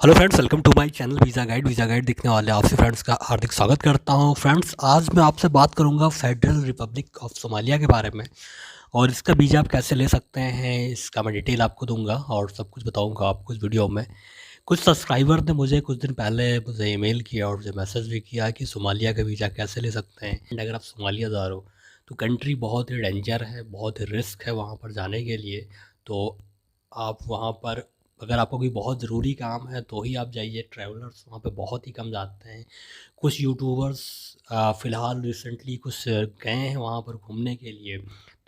Hello friends, welcome to my channel visa guide देखने वाले आपसे फ्रेंड्स का हार्दिक स्वागत करता हूं। फ्रेंड्स, आज मैं आपसे बात करूंगा फेडरल रिपब्लिक ऑफ सोमालिया के बारे में और इसका वीज़ा आप कैसे ले सकते हैं। इसका मैं डिटेल आपको दूंगा और सब कुछ बताऊंगा आपको इस वीडियो में। कुछ सब्सक्राइबर ने मुझे कुछ दिन पहले मुझे ईमेल किया और मुझे मैसेज भी किया कि सोमालिया का वीज़ा कैसे ले सकते हैं। एंड अगर आप सोमालिया जा रहे हो तो कंट्री बहुत ही डेंजर है, बहुत ही रिस्क है वहाँ पर जाने के लिए। तो आप वहाँ पर अगर आपको कोई बहुत ज़रूरी काम है तो ही आप जाइए। ट्रैवलर्स वहाँ पे बहुत ही कम जाते हैं। कुछ यूट्यूबर्स फ़िलहाल रिसेंटली कुछ गए हैं वहाँ पर घूमने के लिए।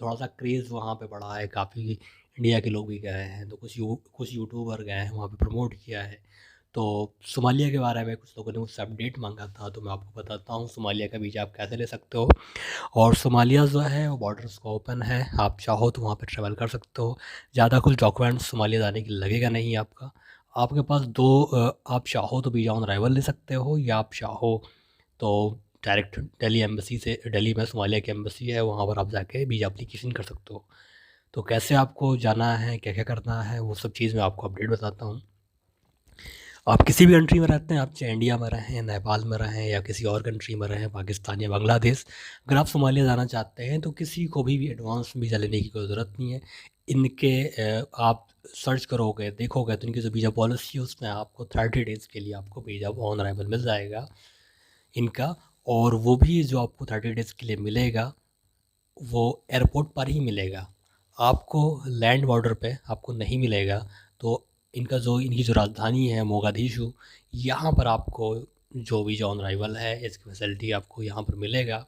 थोड़ा सा क्रेज़ वहाँ पे बढ़ा है, काफ़ी इंडिया के लोग भी गए हैं, तो कुछ यूट्यूबर गए हैं वहाँ पे प्रमोट किया है। तो सोमालिया के बारे में कुछ लोगों ने मुझसे अपडेट मांगा था, तो मैं आपको बताता हूँ सोमालिया का वीज़ा आप कैसे ले सकते हो। और सोमालिया जो है वो बॉर्डर्स का ओपन है, आप चाहो तो वहाँ पे ट्रैवल कर सकते हो। ज़्यादा कुछ डॉक्यूमेंट्स सोमालिया जाने के लिए लगेगा नहीं आपका। आपके पास आप चाहो तो वीज़ा ऑन अराइवल ले सकते हो, या आप चाहो तो डायरेक्ट दिल्ली एम्बेसी से, दिल्ली में सोमालिया की एम्बेसी है वहाँ पर आप जाके वीज़ा एप्लीकेशन कर सकते हो। तो कैसे आपको जाना है, क्या क्या करना है, वो सब चीज़ मैं आपको अपडेट बताता हूँ। आप किसी भी कंट्री में रहते हैं, आप चाहे इंडिया में रहें, नेपाल में रहें या किसी और कंट्री में रहें, पाकिस्तान या बांग्लादेश, अगर आप सोमालिया जाना चाहते हैं तो किसी को भी एडवांस वीज़ा लेने की कोई ज़रूरत नहीं है। इनके आप सर्च करोगे, देखोगे तो इनकी जो वीज़ा पॉलिसी है उसमें आपको 30 डेज़ के लिए आपको वीज़ा ऑन अराइवल मिल जाएगा इनका। और वो भी जो आपको 30 डेज़ के लिए मिलेगा वो एयरपोर्ट पर ही मिलेगा, आपको लैंड बॉर्डर पे आपको नहीं मिलेगा। तो इनकी जो राजधानी है मोगादिशु, यहाँ पर आपको जो वीज़ा ऑन अराइवल है इसकी फैसिलिटी आपको यहाँ पर मिलेगा।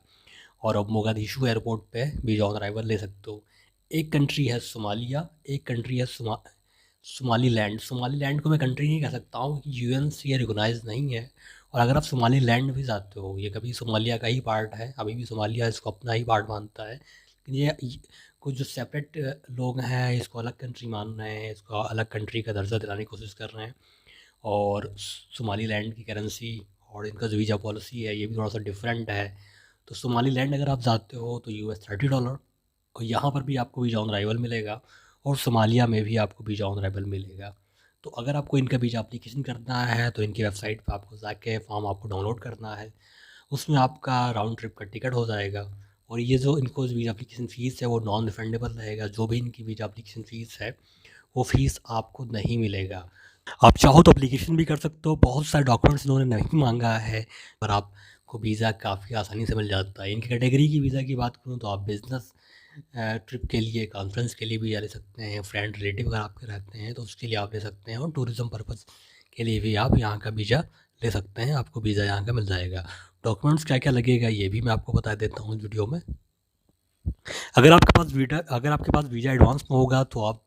और अब मोगादिशु एयरपोर्ट पे वीज़ा ऑन अराइवल ले सकते हो। एक कंट्री है सोमालिया, एक कंट्री है सोमालीलैंड। सोमालीलैंड को मैं कंट्री नहीं कह सकता हूँ, यूएन से ये रिकॉग्नाइज नहीं है। और अगर आप सोमालीलैंड भी जाते हो, ये कभी सोमालिया का ही पार्ट है, अभी भी सोमालिया इसको अपना ही पार्ट मानता है, लेकिन कुछ जो सेपरेट लोग हैं इसको अलग कंट्री मान रहे हैं, इसको अलग कंट्री का दर्जा दिलाने की कोशिश कर रहे हैं। और सोमालीलैंड की करेंसी और इनका जो वीज़ा पॉलिसी है ये भी थोड़ा सा डिफरेंट है। तो सोमालीलैंड अगर आप जाते हो तो $30, और यहाँ पर भी आपको वीज़ा ऑन अराइवल मिलेगा और सोमालिया में भी आपको वीज़ा ऑन अराइवल मिलेगा। तो अगर आपको इनका वीज़ा एप्लीकेशन करना है तो इनकी वेबसाइट पर आपको जाके फॉर्म आपको डाउनलोड करना है, उसमें आपका राउंड ट्रिप का टिकट हो जाएगा। और ये जो इनको वीज़ा एप्लीकेशन फ़ीस है वो नॉन रिफंडेबल रहेगा। जो भी इनकी वीज़ा एप्लीकेशन फ़ीस है वो फ़ीस आपको नहीं मिलेगा। आप चाहो तो एप्लीकेशन भी कर सकते हो, बहुत सारे डॉक्यूमेंट्स इन्होंने नहीं मांगा है, पर आपको वीज़ा काफ़ी आसानी से मिल जाता है। इनकी कैटेगरी की वीज़ा की बात करूँ तो आप बिज़नेस ट्रिप के लिए, कॉन्फ्रेंस के लिए वीज़ा ले सकते हैं। फ्रेंड रिलेटिव अगर आपके रहते हैं तो उसके लिए आप ले सकते हैं, और टूरिज़्म पर्पज़ के लिए भी आप यहाँ का वीज़ा ले सकते हैं, आपको वीज़ा यहाँ का मिल जाएगा। डॉक्यूमेंट्स क्या क्या लगेगा ये भी मैं आपको बता देता हूँ इस वीडियो में। अगर आपके पास वीज़ा एडवांस में होगा तो आप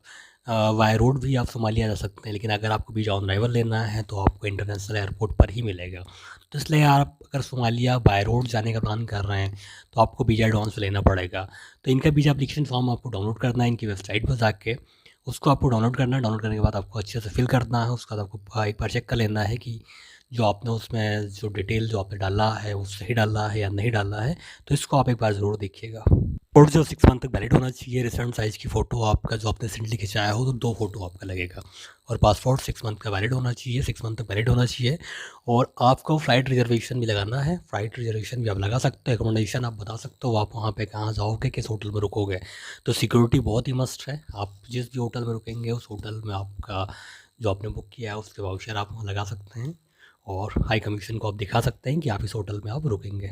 बाय रोड भी आप सोमालिया जा सकते हैं, लेकिन अगर आपको वीज़ा ऑन अराइवल लेना है तो आपको इंटरनेशनल एयरपोर्ट पर ही मिलेगा। तो इसलिए आप अगर सोमालिया बाय रोड जाने का प्लान कर रहे हैं तो आपको वीज़ा एडवांस लेना पड़ेगा। तो इनका वीज़ा एप्लीकेशन फॉर्म आपको डाउनलोड करना है इनकी वेबसाइट पर जाके, उसको आपको डाउनलोड करना है। डाउनलोड करने के बाद आपको अच्छे से फिल करना है, उसके बाद आपको एक बार चेक कर लेना है कि जो आपने उसमें जो डिटेल जो आपने डाला है वो सही डाला है या नहीं डाला है। तो इसको आप एक बार ज़रूर देखिएगा। और जो 6 मंथ तक वैलिड होना चाहिए। रिसेंट साइज़ की फ़ोटो आपका जो आपने रिसेंटली खिंचाया हो तो 2 फ़ोटो आपका लगेगा। और पासपोर्ट 6 मंथ का वैलिड होना चाहिए, 6 मंथ तक वैलिड होना चाहिए। और आपको फ़्लाइट रिजर्वेशन भी लगाना है, फ़्लाइट रिजर्वेशन भी आप लगा सकते हो। एकोमोडेशन आप बता सकते हो आप वहाँ पे कहाँ जाओगे, किस होटल में रुकोगे। तो सिक्योरिटी बहुत ही मस्ट है। आप जिस भी होटल में रुकेंगे उस होटल में आपका जो आपने बुक किया है उसके वाउचर आप वहाँ लगा सकते हैं, और हाई कमीशन को आप दिखा सकते हैं कि आप इस होटल में आप रुकेंगे।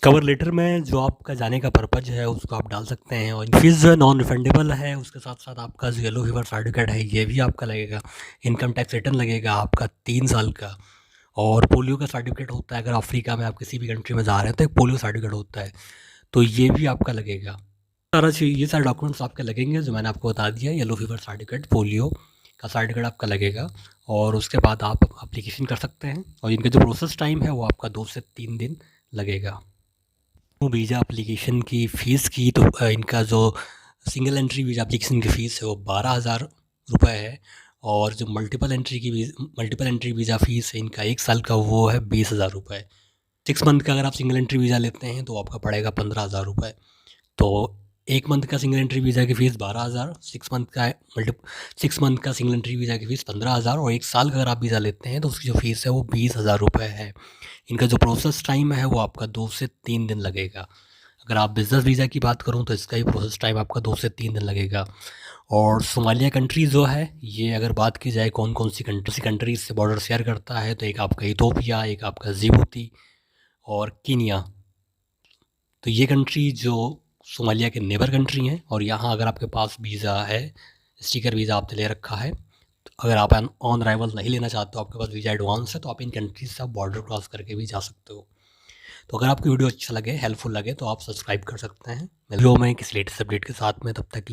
कवर लेटर में जो आपका जाने का पर्पज़ है उसको आप डाल सकते हैं। और फीस जो है नॉन रिफंडेबल है। उसके साथ साथ आपका जो येलो फीवर सर्टिफिकेट है ये भी आपका लगेगा। इनकम टैक्स रिटर्न लगेगा आपका 3 साल का। और पोलियो का सर्टिफिकेट होता है, अगर अफ्रीका में आप किसी भी कंट्री में जा रहे हैं तो एक पोलियो सर्टिफिकेट होता है, तो ये भी आपका लगेगा। ये सारे डॉक्यूमेंट्स आपके लगेंगे जो मैंने आपको बता दिया। येलो फीवर सर्टिफिकेट, पोलियो का सर्टिफिकेट आपका लगेगा, और उसके बाद आप एप्लीकेशन कर सकते हैं। और इनका जो प्रोसेस टाइम है वो आपका 2 से 3 दिन लगेगा। वीज़ा एप्लीकेशन की फ़ीस की तो इनका जो सिंगल एंट्री वीज़ा एप्लीकेशन की फ़ीस है वो 12,000 रुपये है। और जो मल्टीपल एंट्री वीज़ा फ़ीस है इनका 1 साल का वो है 20,000 रुपये। 6 मंथ का अगर आप सिंगल एंट्री वीज़ा लेते हैं तो आपका पड़ेगा 15,000 रुपये। तो 1 मंथ का सिंगल एंट्री वीज़ा की फ़ीस 12,000, 6 मंथ का सिंगल एंट्री वीज़ा की फ़ीस 15,000 और 1 साल का अगर आप वीज़ा लेते हैं तो उसकी जो फ़ीस है वो 20,000 रुपये है। इनका जो प्रोसेस टाइम है वो आपका 2 से 3 दिन लगेगा। अगर आप बिज़नेस वीज़ा की बात करूँ तो इसका ही प्रोसेस टाइम आपका 2 से 3 दिन लगेगा। और सोमालिया कंट्री जो है, ये अगर बात की जाए कौन-कौन सी कंट्रीज़ से बॉर्डर शेयर करता है, तो एक आपका इथियोपिया, एक आपका जिबूती और कीनिया। तो ये कंट्री जो सोमालिया के नेबर कंट्री हैं और यहाँ अगर आपके पास वीज़ा है, स्टिकर वीज़ा आपने ले रखा है, तो अगर आप ऑन अराइवल नहीं लेना चाहते हो, आपके पास वीज़ा एडवांस है, तो आप इन कंट्रीज से आप बॉर्डर क्रॉस करके भी जा सकते हो। तो अगर आपकी वीडियो अच्छा लगे, हेल्पफुल लगे, तो आप सब्सक्राइब कर सकते हैं। वीडियो में किसी लेटेस्ट अपडेट के साथ में, तब तक के लिए